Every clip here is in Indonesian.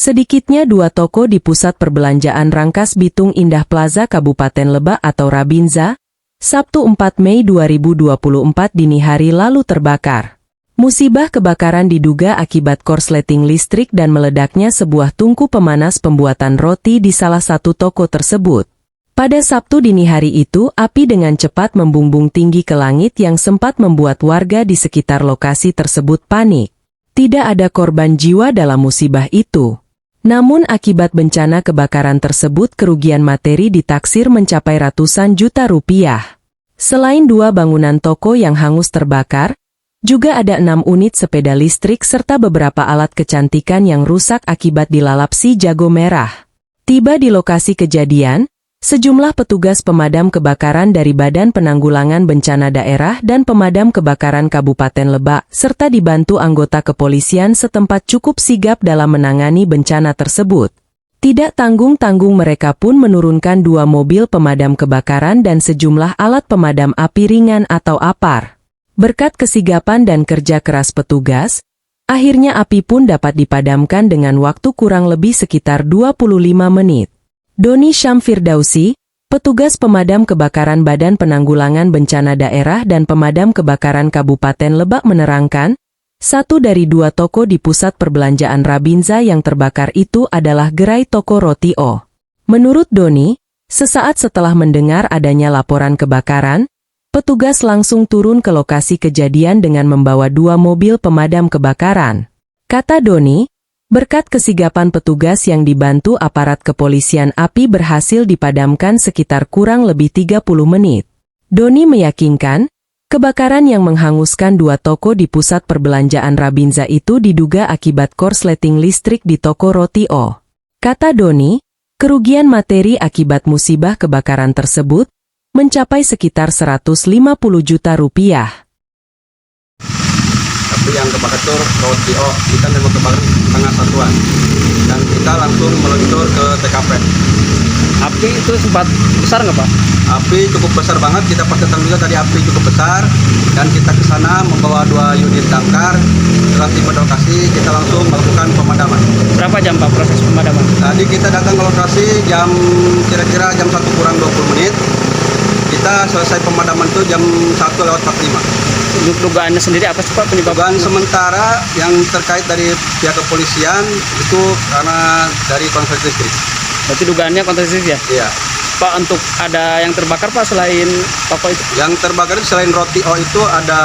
Sedikitnya 2 toko di Pusat Perbelanjaan Rangkas Bitung Indah Plaza Kabupaten Lebak atau Rabinza, Sabtu 4 Mei 2024 dini hari lalu terbakar. Musibah kebakaran diduga akibat korsleting listrik dan meledaknya sebuah tungku pemanas pembuatan roti di salah satu toko tersebut. Pada Sabtu dini hari itu, api dengan cepat membumbung tinggi ke langit yang sempat membuat warga di sekitar lokasi tersebut panik. Tidak ada korban jiwa dalam musibah itu. Namun akibat bencana kebakaran tersebut kerugian materi ditaksir mencapai ratusan juta rupiah. Selain 2 bangunan toko yang hangus terbakar, juga ada 6 unit sepeda listrik serta beberapa alat kecantikan yang rusak akibat dilalap si jago merah. Tiba di lokasi kejadian, sejumlah petugas pemadam kebakaran dari Badan Penanggulangan Bencana Daerah dan Pemadam Kebakaran Kabupaten Lebak, serta dibantu anggota kepolisian setempat cukup sigap dalam menangani bencana tersebut. Tidak tanggung-tanggung mereka pun menurunkan 2 mobil pemadam kebakaran dan sejumlah alat pemadam api ringan atau APAR. Berkat kesigapan dan kerja keras petugas, akhirnya api pun dapat dipadamkan dengan waktu kurang lebih sekitar 25 menit. Doni Syam Firdausi, petugas pemadam kebakaran Badan Penanggulangan Bencana Daerah dan Pemadam Kebakaran Kabupaten Lebak menerangkan, 1 dari 2 toko di Pusat Perbelanjaan Rabinza yang terbakar itu adalah gerai toko roti O. Menurut Doni, sesaat setelah mendengar adanya laporan kebakaran, petugas langsung turun ke lokasi kejadian dengan membawa 2 mobil pemadam kebakaran. Kata Doni, berkat kesigapan petugas yang dibantu aparat kepolisian, api berhasil dipadamkan sekitar kurang lebih 30 menit. Doni meyakinkan, kebakaran yang menghanguskan 2 toko di Pusat Perbelanjaan Rabinza itu diduga akibat korsleting listrik di toko roti O. Kata Doni, kerugian materi akibat musibah kebakaran tersebut mencapai sekitar 150 juta rupiah. Yang kebakar itu roti O, kita memang kebakaran setengah satuan dan kita langsung meluncur ke TKP. Api itu sempat besar nggak Pak? Api cukup besar banget, kita pastikan juga tadi api cukup besar dan kita ke sana membawa 2 unit damkar. Setelah tiba di lokasi kita langsung melakukan pemadaman. Berapa jam Pak proses pemadaman? Tadi kita datang ke lokasi kira-kira jam 1 kurang 20 menit. Kita selesai pemadaman itu jam 1:45. Dugaannya sendiri apa sih Pak penyebab? Dugaan sementara yang terkait dari pihak kepolisian itu karena dari konslet listrik. Berarti dugaannya kontras listrik ya? Iya. Pak, untuk ada yang terbakar Pak selain toko itu? Yang terbakar itu selain roti O itu ada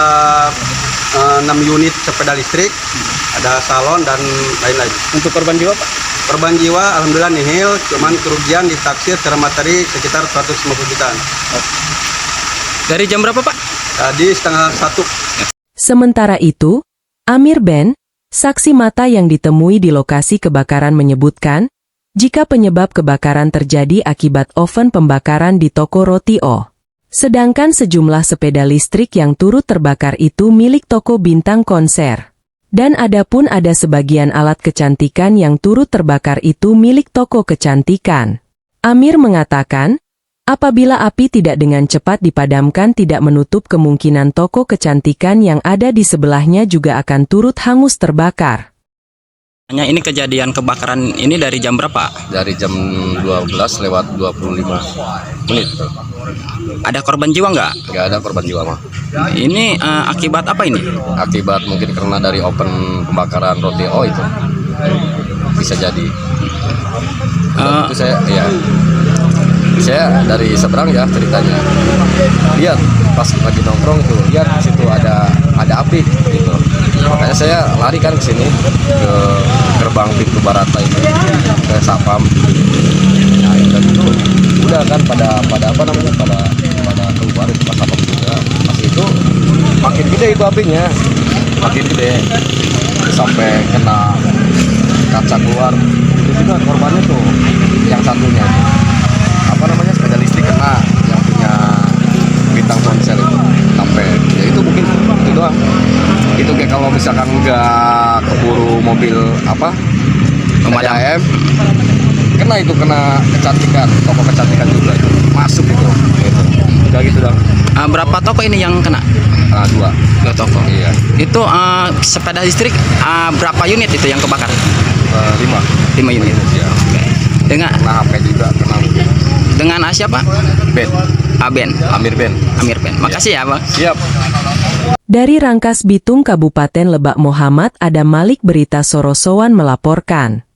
6 unit sepeda listrik, ada salon dan lain-lain. Untuk korban jiwa Pak? Korban jiwa alhamdulillah nihil, cuman kerugian ditaksir secara materi sekitar 150 jutaan. Dari jam berapa Pak? Tadi setengah 1. Sementara itu, Amir Ben, saksi mata yang ditemui di lokasi kebakaran menyebutkan, jika penyebab kebakaran terjadi akibat oven pembakaran di toko roti O. Sedangkan sejumlah sepeda listrik yang turut terbakar itu milik toko Bintang Konser. Dan adapun ada sebagian alat kecantikan yang turut terbakar itu milik toko kecantikan. Amir mengatakan, apabila api tidak dengan cepat dipadamkan tidak menutup kemungkinan toko kecantikan yang ada di sebelahnya juga akan turut hangus terbakar. Ini kejadian kebakaran ini dari jam berapa? Dari jam 12:25. Ada korban jiwa nggak? Nggak ada korban jiwa mah. Ini akibat apa ini? Akibat mungkin karena dari open pembakaran roti O itu. Bisa jadi. Itu saya dari seberang ya ceritanya. Lihat pas lagi nongkrong tuh, lihat di situ ada api gitu. Makanya saya lari kan ke sini ke gerbang pintu Barata itu ke Sapam. Nah, dan itu udah kan pada keluar itu pas Sapam juga. Pas itu makin gede itu apinya, makin gede sampai kena kaca keluar. Itu juga korbannya tuh yang satunya sepeda listrik kena, yang punya Bintang Konser itu sampai ya itu mungkin itu doang. Itu kayak kalau misalkan nggak keburu mobil pemadam kena kecantikan, toko kecantikan juga itu masuk itu udah gitu dong. Berapa toko ini yang kena? 2 toko. Iya. Itu sepeda listrik berapa unit itu yang kebakar? 5. 5 unit. Ya. Oke. Dengan Kena HP juga, kena mobil. dengan siapa? Ben, Aben, Amir Ben. Amir Ben. Makasih ya, Bang. Siap. Dari Rangkas Bitung Kabupaten Lebak Muhammad Adam Malik Berita Sorosowan melaporkan.